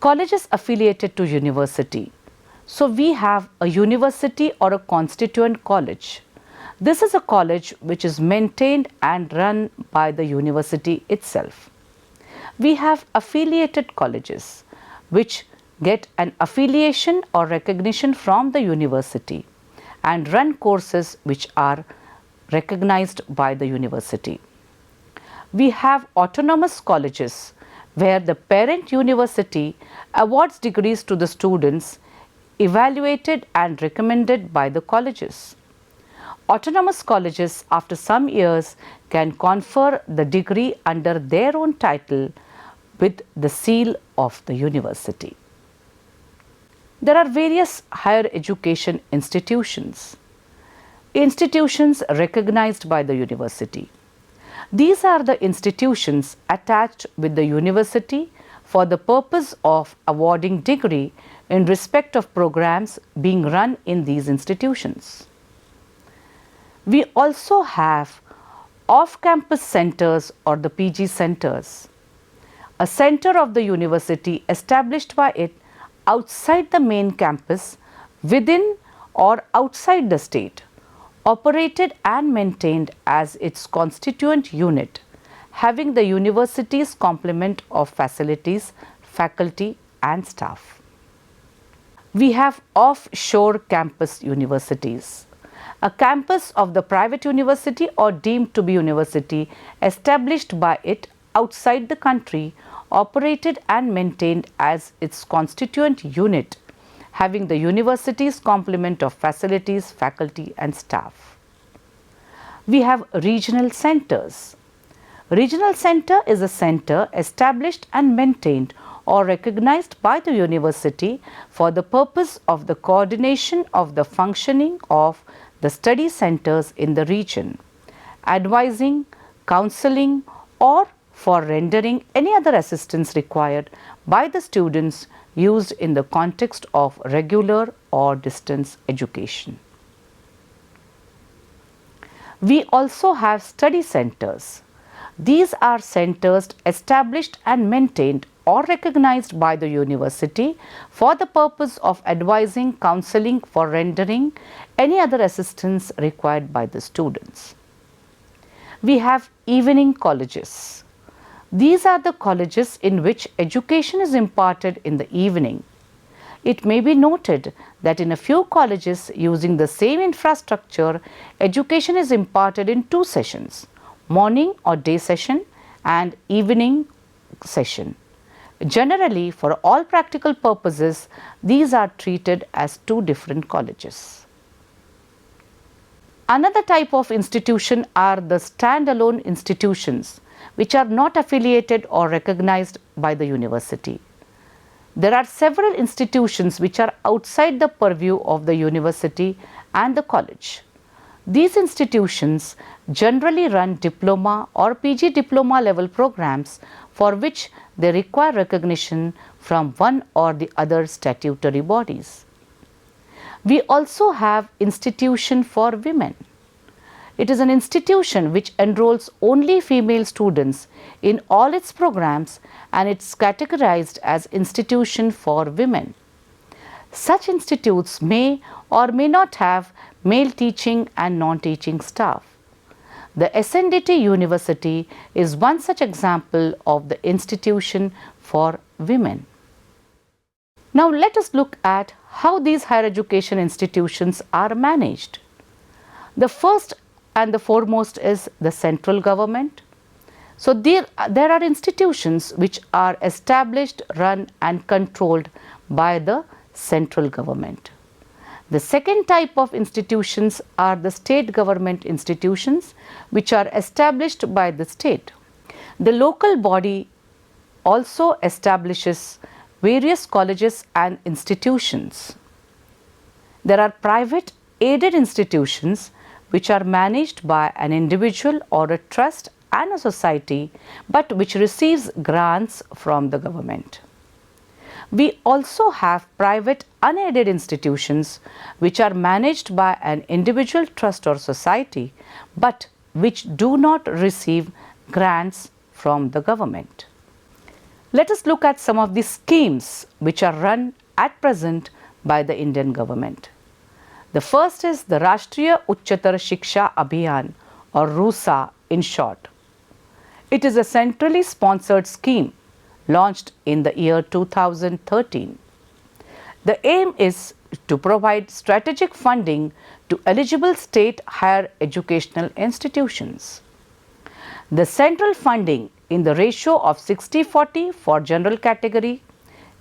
Colleges affiliated to university. So we have a university or a constituent college. This is a college which is maintained and run by the university itself. We have affiliated colleges which get an affiliation or recognition from the university and run courses which are recognized by the university. We have autonomous colleges where the parent university awards degrees to the students evaluated and recommended by the colleges. Autonomous colleges after some years can confer the degree under their own title with the seal of the university. There are various higher education institutions. Institutions recognized by the university. These are the institutions attached with the university for the purpose of awarding degree in respect of programs being run in these institutions. We also have off-campus centers or the PG centers. A center of the university established by it outside the main campus, within or outside the state, operated and maintained as its constituent unit, having the university's complement of facilities, faculty and staff. We have offshore campus universities. A campus of the private university or deemed to be university established by it outside the country, operated and maintained as its constituent unit, having the university's complement of facilities, faculty and staff. We have regional centers. Regional center is a center established and maintained or recognized by the university for the purpose of the coordination of the functioning of the study centers in the region, advising, counseling or for rendering any other assistance required by the students used in the context of regular or distance education. We also have study centers. These are centers established and maintained or recognized by the university for the purpose of advising, counseling for rendering any other assistance required by the students. We have evening colleges. These are the colleges in which education is imparted in the evening. It may be noted that in a few colleges using the same infrastructure, education is imparted in two sessions, morning or day session and evening session. Generally, for all practical purposes, these are treated as two different colleges. Another type of institution are the standalone institutions, which are not affiliated or recognized by the university. There are several institutions which are outside the purview of the university and the college. These institutions generally run diploma or PG diploma level programs for which they require recognition from one or the other statutory bodies. We also have institution for women. It is an institution which enrolls only female students in all its programs and it's categorized as institution for women. Such institutes may or may not have male teaching and non-teaching staff. The SNDT University is one such example of the institution for women. Now let us look at how these higher education institutions are managed. The first and the foremost is the central government. So there are institutions which are established, run and controlled by the central government. The second type of institutions are the state government institutions which are established by the state. The local body also establishes various colleges and institutions. There are private aided institutions which are managed by an individual or a trust and a society, but which receives grants from the government. We also have private unaided institutions which are managed by an individual trust or society, but which do not receive grants from the government. Let us look at some of the schemes which are run at present by the Indian government. The first is the Rashtriya Uchchatar Shiksha Abhiyan, or RUSA in short. It is a centrally sponsored scheme launched in the year 2013. The aim is to provide strategic funding to eligible state higher educational institutions. The central funding in the ratio of 60-40 for general category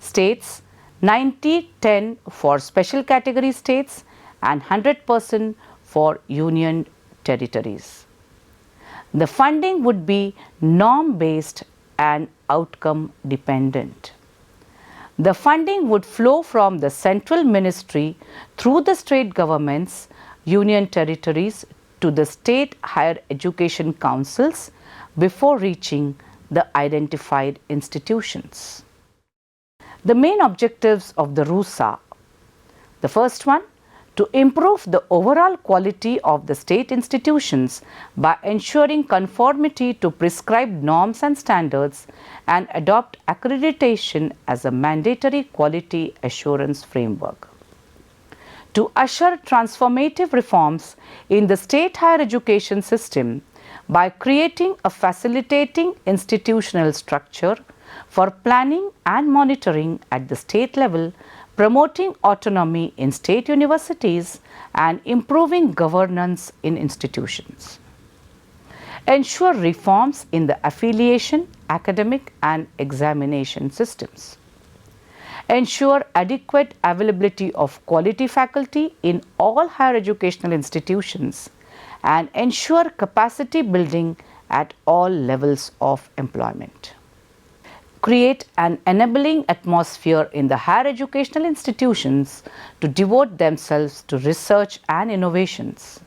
states, 90-10 for special category states, and 100% for union territories. The funding would be norm-based and outcome-dependent. The funding would flow from the central ministry through the state governments, union territories to the state higher education councils before reaching the identified institutions. The main objectives of the RUSA: the first one, to improve the overall quality of the state institutions by ensuring conformity to prescribed norms and standards, and adopt accreditation as a mandatory quality assurance framework. To usher transformative reforms in the state higher education system by creating a facilitating institutional structure for planning and monitoring at the state level, promoting autonomy in state universities, and improving governance in institutions. Ensure reforms in the affiliation, academic and examination systems. Ensure adequate availability of quality faculty in all higher educational institutions, and ensure capacity building at all levels of employment. Create an enabling atmosphere in the higher educational institutions to devote themselves to research and innovations.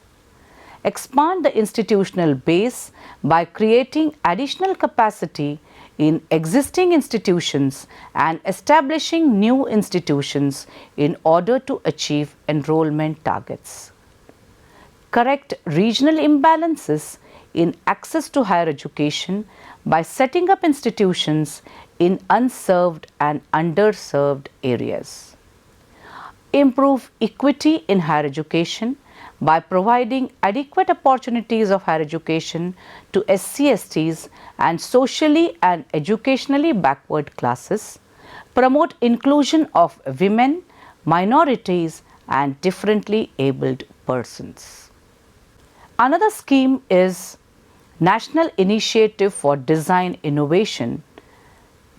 Expand the institutional base by creating additional capacity in existing institutions and establishing new institutions in order to achieve enrollment targets. Correct regional imbalances in access to higher education by setting up institutions in unserved and underserved areas. Improve equity in higher education by providing adequate opportunities of higher education to SC/STs and socially and educationally backward classes. Promote inclusion of women, minorities and differently abled persons. Another scheme is National Initiative for Design Innovation,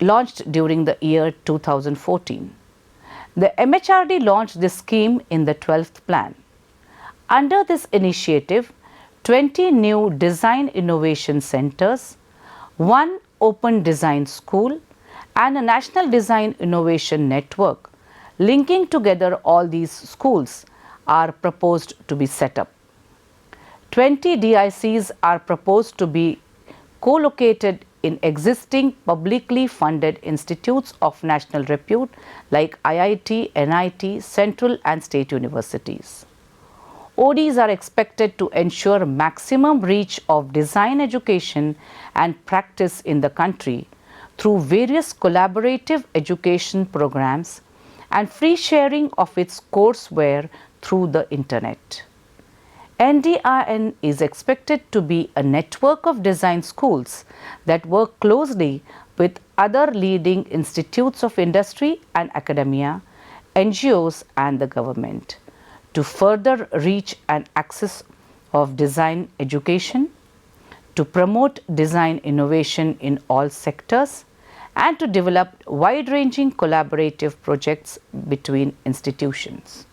launched during the year 2014. The MHRD launched this scheme in the 12th plan. Under this initiative, 20 new design innovation centers, 1 open design school, and a national design innovation network linking together all these schools are proposed to be set up. 20 DICs are proposed to be co-located in existing publicly funded institutes of national repute like IIT, NIT, central and state universities. ODs are expected to ensure maximum reach of design education and practice in the country through various collaborative education programs and free sharing of its courseware through the internet. NDIN is expected to be a network of design schools that work closely with other leading institutes of industry and academia, NGOs and the government to further reach and access of design education, to promote design innovation in all sectors, and to develop wide-ranging collaborative projects between institutions.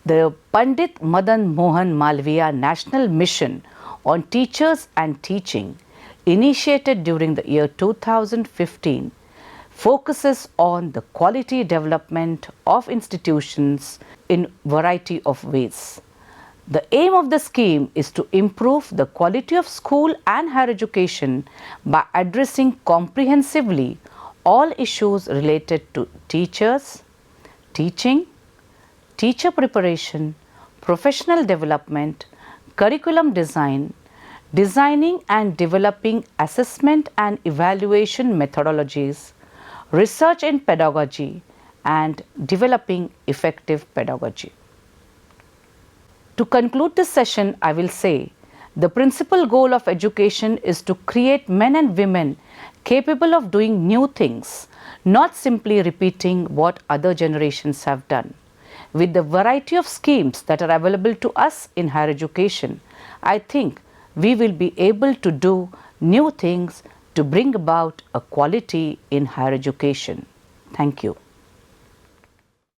The Pandit Madan Mohan Malviya National Mission on Teachers and Teaching, initiated during the year 2015, focuses on the quality development of institutions in variety of ways. The aim of the scheme is to improve the quality of school and higher education by addressing comprehensively all issues related to teachers, teaching, teacher preparation, professional development, curriculum design, designing and developing assessment and evaluation methodologies, research in pedagogy, and developing effective pedagogy. To conclude this session, I will say the principal goal of education is to create men and women capable of doing new things, not simply repeating what other generations have done. With the variety of schemes that are available to us in higher education, I think we will be able to do new things to bring about a quality in higher education. Thank you.